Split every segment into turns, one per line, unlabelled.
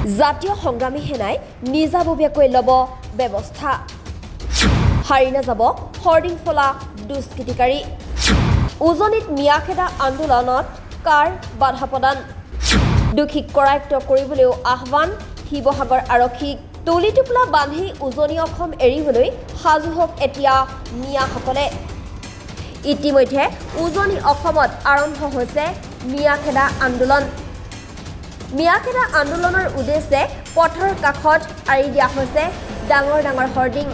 জাতীয় সংগ্ৰামী সেনাই নিজাববীয়াকৈ ল'ব ব্যৱস্থা হাৰি নাযাব হৰ্ডিং ফলা দুষ্কৃতিকাৰী উজনিত মিয়াখেদা আন্দোলনত কাৰ বাধা প্ৰদান দুখীক কৰায়ত্ব কৰিবলৈও আহ্বান শিৱসাগৰ আৰক্ষীক তুলি টোপোলা বান্ধি উজনি অসম এৰিবলৈ সাজু হওক এতিয়া মিয়াসকলে ইতিমধ্যে উজনি অসমত আৰম্ভ হৈছে মিয়াখেদা আন্দোলন মিয়াখেদা আন্দোলনৰ উদ্দেশ্যে পথৰ কাষত আঁৰি দিয়া হৈছে ডাঙৰ ডাঙৰ হৰ্ডিং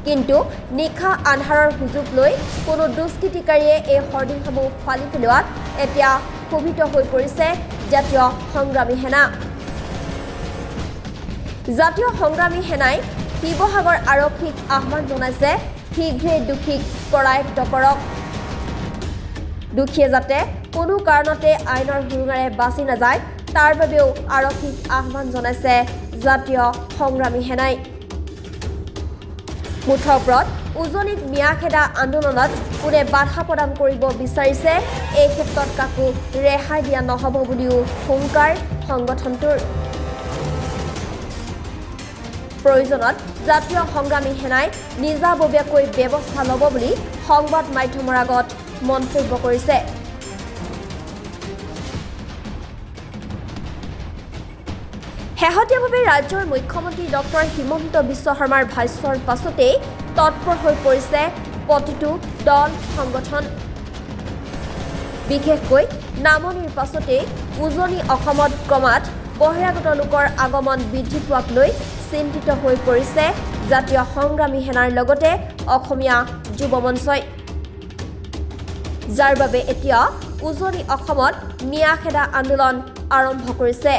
কিন্তু নিশা আন্ধাৰৰ সুযোগ লৈ কোনো দুষ্কৃতিকাৰীয়ে এই হৰ্ডিংসমূহ ফালি পেলোৱাত এতিয়া ক্ষোভিত হৈ পৰিছে জাতীয় সংগ্ৰামী সেনা জাতীয় সংগ্ৰামী সেনাই শিৱসাগৰ আৰক্ষীক আহ্বান জনাইছে শীঘ্ৰে দুখীক কৰায়ত্ব কৰক দুখীয়ে যাতে কোনো কাৰণতে আইনৰ সুৰুঙাৰে বাচি নাযায় তাৰ বাবেও আৰক্ষীক আহ্বান জনাইছে জাতীয় সংগ্ৰামী সেনাই মুঠৰ ওপৰত উজনিত মিয়াখেদা আন্দোলনত কোনে বাধা প্ৰদান কৰিব বিচাৰিছে এই ক্ষেত্ৰত কাকো ৰেহাই দিয়া নহ'ব বুলিও হুংকাৰ সংগঠনটোৰ প্ৰয়োজনত জাতীয় সংগ্ৰামী সেনাই নিজাববীয়াকৈ ব্যৱস্থা ল'ব বুলি সংবাদ মাধ্যমৰ আগত মন্তব্য কৰিছে শেহতীয়াভাৱে ৰাজ্যৰ মুখ্যমন্ত্ৰী ডক্টৰ হিমন্ত বিশ্ব শৰ্মাৰ ভাষ্যৰ পাছতেই তৎপৰ হৈ পৰিছে প্ৰতিটো দল সংগঠন বিশেষকৈ নামনিৰ পাছতেই উজনি অসমত ক্ৰমাৎ বহিৰাগত লোকৰ আগমন বৃদ্ধি পোৱাক লৈ চিন্তিত হৈ পৰিছে জাতীয় সংগ্ৰামী সেনাৰ লগতে অসমীয়া যুৱ মঞ্চই যাৰ বাবে এতিয়া উজনি অসমত মিয়াখেদা আন্দোলন আৰম্ভ কৰিছে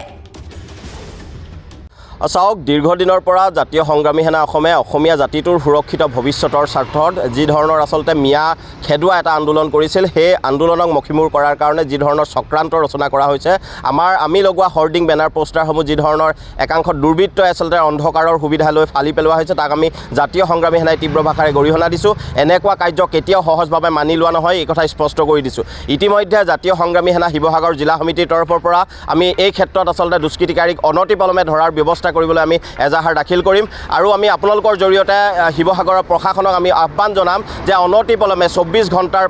চাওক দীৰ্ঘদিনৰ পৰা জাতীয় সংগ্ৰামী সেনা অসমীয়া জাতিটোৰ সুৰক্ষিত ভৱিষ্যতৰ স্বাৰ্থত যি ধৰণৰ আচলতে মিয়া খেদুৱা এটা আন্দোলন কৰিছিল সেই আন্দোলনক মষিমূৰ কৰাৰ কাৰণে যি ধৰণৰ চক্ৰান্ত ৰচনা কৰা হৈছে আমি লগোৱা হৰ্ডিং বেনাৰ পোষ্টাৰসমূহ যি ধৰণৰ একাংশ দুৰ্বৃত্তই আচলতে অন্ধকাৰৰ সুবিধা লৈ ফালি পেলোৱা হৈছে তাক আমি জাতীয় সংগ্ৰামী সেনাই তীব্ৰ ভাষাৰে গৰিহণা দিছোঁ এনেকুৱা কাৰ্য কেতিয়াও সহজভাৱে মানি লোৱা নহয় এই কথা স্পষ্ট কৰি দিছোঁ ইতিমধ্যে জাতীয় সংগ্ৰামী সেনা শিৱসাগৰ জিলা সমিতিৰ তৰফৰ পৰা আমি এই ক্ষেত্ৰত আচলতে দুষ্কৃতিকাৰীক অনতিপলমে ধৰাৰ ব্যৱস্থা কৰিবলৈ আমি এজাহাৰ দাখিল কৰিম আৰু আমি আপোনালোকৰ জৰিয়তে শিৱসাগৰৰ প্ৰশাসনক আমি আহ্বান জনাম যে অনতিপলমে 24 ঘণ্টাৰ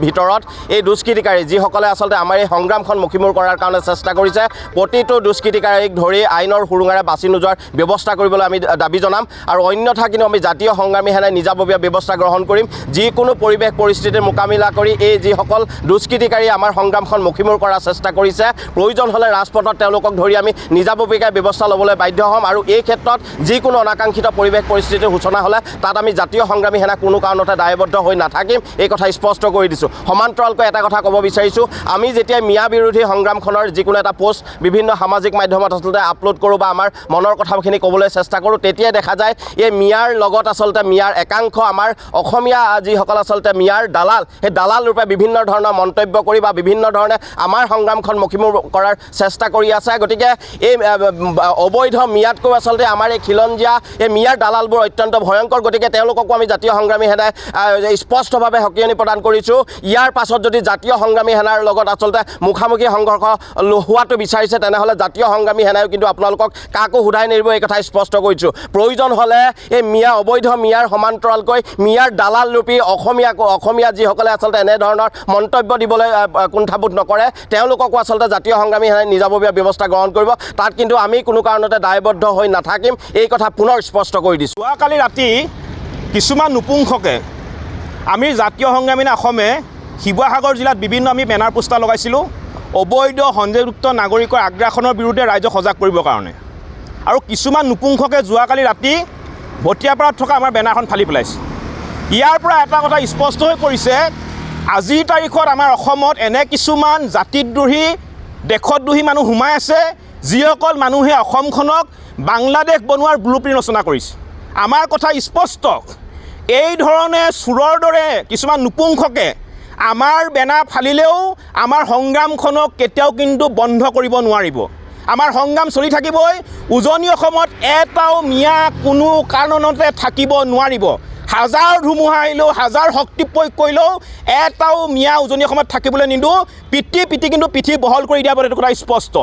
ভিতৰত এই দুষ্কৃতিকাৰী যিসকলে আচলতে আমাৰ এই সংগ্ৰামখন মষিমূৰ কৰাৰ কাৰণে চেষ্টা কৰিছে প্ৰতিটো দুষ্কৃতিকাৰীক ধৰি আইনৰ সুৰুঙাৰে বাচি নোযোৱাৰ ব্যৱস্থা কৰিবলৈ আমি দাবী জনাম আৰু অন্যথা কিন্তু আমি জাতীয় সংগ্ৰামী সেনাই নিজাববীয়া ব্যৱস্থা গ্ৰহণ কৰিম যিকোনো পৰিৱেশ পৰিস্থিতিৰ মোকাবিলা কৰি এই যিসকল দুষ্কৃতিকাৰী আমাৰ সংগ্ৰামখন মষিমূৰ কৰাৰ চেষ্টা কৰিছে প্ৰয়োজন হ'লে ৰাজপথত তেওঁলোকক ধৰি আমি নিজাববীয়াকৈ ব্যৱস্থা ল'বলৈ বাধ্য হ'ম আৰু এই ক্ষেত্ৰত যিকোনো অনাকাংক্ষিত পৰিৱেশ পৰিস্থিতিৰ সূচনা হ'লে তাত আমি জাতীয় সংগ্ৰামী সেনা কোনো কাৰণতে দায়বদ্ধ হৈ নাথাকিম এই কথা স্পষ্ট কৰি দিছোঁ সমান্তৰালকৈ এটা কথা ক'ব বিচাৰিছোঁ আমি যেতিয়া মিয়া বিৰোধী সংগ্ৰামখনৰ যিকোনো এটা পোষ্ট বিভিন্ন সামাজিক মাধ্যমত আচলতে আপলোড কৰোঁ বা আমাৰ মনৰ কথাখিনি ক'বলৈ চেষ্টা কৰোঁ তেতিয়াই দেখা যায় এই মিয়াৰ লগত আচলতে মিয়াৰ একাংশ আমাৰ অসমীয়া যিসকল আচলতে মিয়াৰ দালাল সেই দালাল ৰূপে বিভিন্ন ধৰণৰ মন্তব্য কৰি বা বিভিন্ন ধৰণে আমাৰ সংগ্ৰামখন মষিমূৰ কৰাৰ চেষ্টা কৰি আছে গতিকে এই অবৈধ মিয়াতকৈ আচলতে আমাৰ এই খিলঞ্জীয়া এই মিয়াৰ দালালবোৰ অত্যন্ত ভয়ংকৰ গতিকে তেওঁলোককো আমি জাতীয় সংগ্ৰামী সেনাই স্পষ্টভাৱে সকিয়নি প্ৰদান কৰিছোঁ ইয়াৰ পাছত যদি জাতীয় সংগ্ৰামী সেনাৰ লগত আচলতে মুখামুখি সংঘৰ্ষ হোৱাটো বিচাৰিছে তেনেহ'লে জাতীয় সংগ্ৰামী সেনাইও কিন্তু আপোনালোকক কাকো সোধাই নিদিব এই কথা স্পষ্ট কৰিছোঁ প্ৰয়োজন হ'লে এই মিয়া অবৈধ মিয়াৰ সমান্তৰালকৈ মিয়াৰ দালাল ৰূপী অসমীয়া যিসকলে আচলতে এনেধৰণৰ মন্তব্য দিবলৈ কুণ্ঠাবোধ নকৰে তেওঁলোককো আচলতে জাতীয় সংগ্ৰামী সেনাই নিজাববীয়া ব্যৱস্থা গ্ৰহণ কৰিব তাত কিন্তু আমি কোনো কাৰণতে দায়বদ্ধ হৈ নাথাকিম এই কথা পুনৰ স্পষ্ট কৰি দিছোঁ
যোৱাকালি ৰাতি কিছুমান নুপুংসকে আমি জাতীয় সংগ্ৰামী অসমে শিৱসাগৰ জিলাত বিভিন্ন আমি বেনাৰ পোষ্টাৰ লগাইছিলোঁ অবৈধ সংযোগযুক্ত নাগৰিকৰ আগ্ৰাসনৰ বিৰুদ্ধে ৰাইজক সজাগ কৰিবৰ কাৰণে আৰু কিছুমান নুপুংসকে যোৱাকালি ৰাতি ভটিয়াপাৰাত থকা আমাৰ বেনাৰখন ফালি পেলাইছে ইয়াৰ পৰা এটা কথা স্পষ্ট হৈ পৰিছে আজিৰ তাৰিখত আমাৰ অসমত এনে কিছুমান জাতিদ্ৰোহী দেশদ্ৰোহী মানুহ সোমাই আছে যিসকল মানুহে অসমখনক বাংলাদেশ বনোৱাৰ ব্লুপ্ৰিণ্ট ৰচনা কৰিছে আমাৰ কথা স্পষ্ট এই ধৰণে চোৰৰ দৰে কিছুমান নুপুংসকে আমাৰ বেনাৰ ফালিলেও আমাৰ সংগ্ৰামখনক কেতিয়াও কিন্তু বন্ধ কৰিব নোৱাৰিব আমাৰ সংগ্ৰাম চলি থাকিবই উজনি অসমত এটাও মিয়া কোনো কাৰণতে থাকিব নোৱাৰিব হাজাৰ ধুমুহা আহিলেও হাজাৰ শক্তি প্ৰয়োগ কৰিলেও এটাও মিয়া উজনি অসমত থাকিবলৈ নিদিওঁ পিটি কিন্তু পিঠি বহল কৰি দিয়া এইটো কথা স্পষ্ট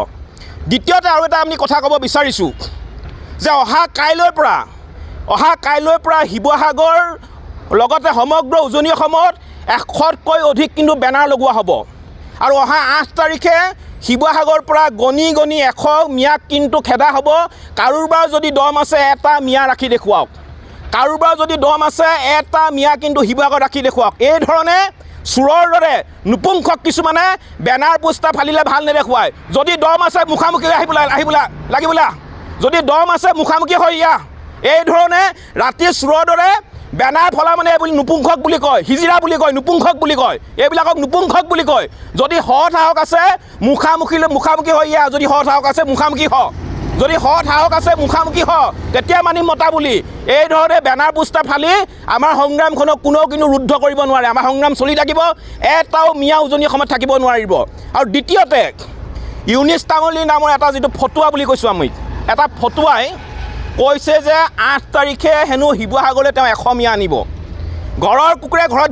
দ্বিতীয়তে আৰু এটা আমি কথা ক'ব বিচাৰিছোঁ যে অহা কাইলৈৰ পৰা শিৱসাগৰ লগতে সমগ্ৰ উজনি অসমত 100তকৈ অধিক কিন্তু বেনাৰ লগোৱা হ'ব আৰু অহা 8 তাৰিখে শিৱসাগৰৰ পৰা গণি 100 মিয়াক কিন্তু খেদা হ'ব। কাৰোবাৰ যদি দম আছে এটা মিয়া ৰাখি দেখুৱাওক, কাৰোবাৰ যদি দম আছে এটা মিয়া কিন্তু শিৱসাগৰত ৰাখি দেখুৱাওক। এই ধৰণে চোৰৰ দৰে নপুংসক কিছুমানে বেনাৰ পোষ্টাৰ ফালিলে ভাল নেদেখুৱায়। যদি দম আছে মুখামুখি লাগিবলা, যদি দম আছে মুখামুখি হৈ ইয়া। এই ধৰণে ৰাতি চোৰৰ দৰে বেনাৰ ফলা মানে এইবুলি নপুংসক বুলি কয়, হিজিৰা বুলি কয়, নপুংসক বুলি কয়, এইবিলাকক নপুংসক বুলি কয়। যদি সৎ সাহস আছে মুখামুখি হৈ ইয়া, যদি সৎ সাহস আছে মুখামুখি যদি সৎ সাহস আছে মুখামুখি তেতিয়া মানি মতা বুলি এই ধৰণে বেনাৰ পোষ্টাৰ ফালি আমাৰ সংগ্ৰামখনক কোনেও কিন্তু ৰুদ্ধ কৰিব নোৱাৰে। আমাৰ সংগ্ৰাম চলি থাকিব, এটাও মিয়া উজনি অসমত থাকিব নোৱাৰিব। আৰু দ্বিতীয়তে ইউনিছ তামুলী নামৰ এটা যিটো ফটুৱা বুলি কৈছোঁ আমি, এটা ফটুৱাই কৈছে যে 8 তাৰিখে হেনো শিৱসাগৰলৈ তেওঁ 100 মিয়া আনিব। ঘৰৰ কুকুৰে ঘৰত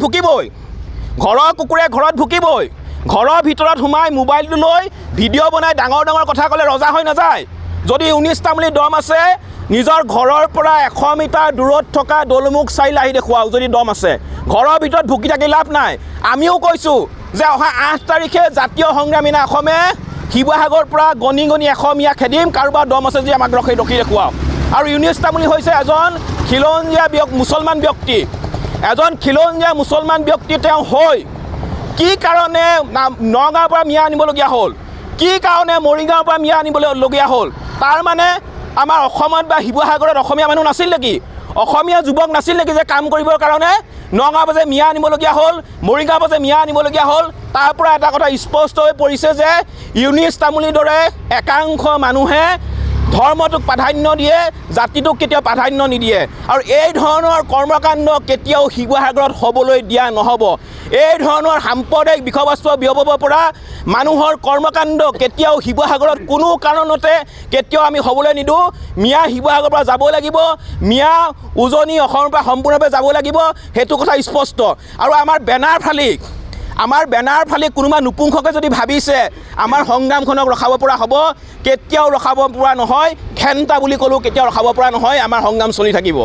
ভুকিবই, ঘৰৰ ভিতৰত সোমাই মোবাইলটো লৈ ভিডিঅ' বনাই ডাঙৰ কথা ক'লে ৰজা হৈ নাযায়। যদি ইউনিছ তামুলী দম আছে নিজৰ ঘৰৰ পৰা 100 মিটাৰ দূৰত থকা দলমুখ চাৰিল আহি দেখুৱাওক। যদি দম আছে ঘৰৰ ভিতৰত ভুকি থাকি লাভ নাই। আমিও কৈছোঁ যে অহা 8 তাৰিখে জাতীয় সংগ্ৰামী অসমে শিৱসাগৰৰ পৰা গণি 100 মিয়া খেদিম। কাৰোবাৰ দম আছে যদি আমাক ৰখি দেখুৱাওক। আৰু ইউনিছ তামুলী হৈছে এজন খিলঞ্জীয়া মুছলমান ব্যক্তি। তেওঁ হৈ কি কাৰণে নগাঁৱৰ পৰা মিয়া আনিবলগীয়া হ'ল, কি কাৰণে মৰিগাঁৱৰ পৰা মিয়া আনিবলগীয়া হ'ল? তাৰ মানে আমাৰ অসমত বা শিৱসাগৰত অসমীয়া মানুহ নাছিল নেকি? অসমীয়া যুৱক নাছিল নেকি যে কাম কৰিবৰ কাৰণে নগাঁৱৰ পৰা যে মিয়া আনিবলগীয়া হ'ল, মৰিগাঁৱৰ পৰা যে মিয়া আনিবলগীয়া হ'ল? তাৰ পৰা এটা কথা স্পষ্ট হৈ পৰিছে যে ইউনিছ তামুলীৰ দৰে একাংশ মানুহে ধৰ্মটোক প্ৰাধান্য দিয়ে, জাতিটোক কেতিয়াও প্ৰাধান্য নিদিয়ে। আৰু এই ধৰণৰ কৰ্মকাণ্ড কেতিয়াও শিৱসাগৰত হ'বলৈ দিয়া নহ'ব। এই ধৰণৰ সাম্প্ৰদায়িক বিষয়বস্তু বিয়পাব পৰা মানুহৰ কৰ্মকাণ্ড কেতিয়াও শিৱসাগৰত কোনো কাৰণতে কেতিয়াও আমি হ'বলৈ নিদিওঁ। মিয়া শিৱসাগৰৰ পৰা যাব লাগিব, মিয়া উজনি অসমৰ পৰা সম্পূৰ্ণভাৱে যাব লাগিব, সেইটো কথা স্পষ্ট। আৰু আমাৰ বেনাৰ ফালি কোনোবা নপুংসকে যদি ভাবিছে আমাৰ সংগ্ৰামখনক ৰখাব পৰা হ'ব, কেতিয়াও ৰখাব পৰা নহয়। ঘেণ্টা বুলি ক'লেও কেতিয়াও ৰখাব পৰা নহয়। আমাৰ সংগ্ৰাম চলি থাকিব।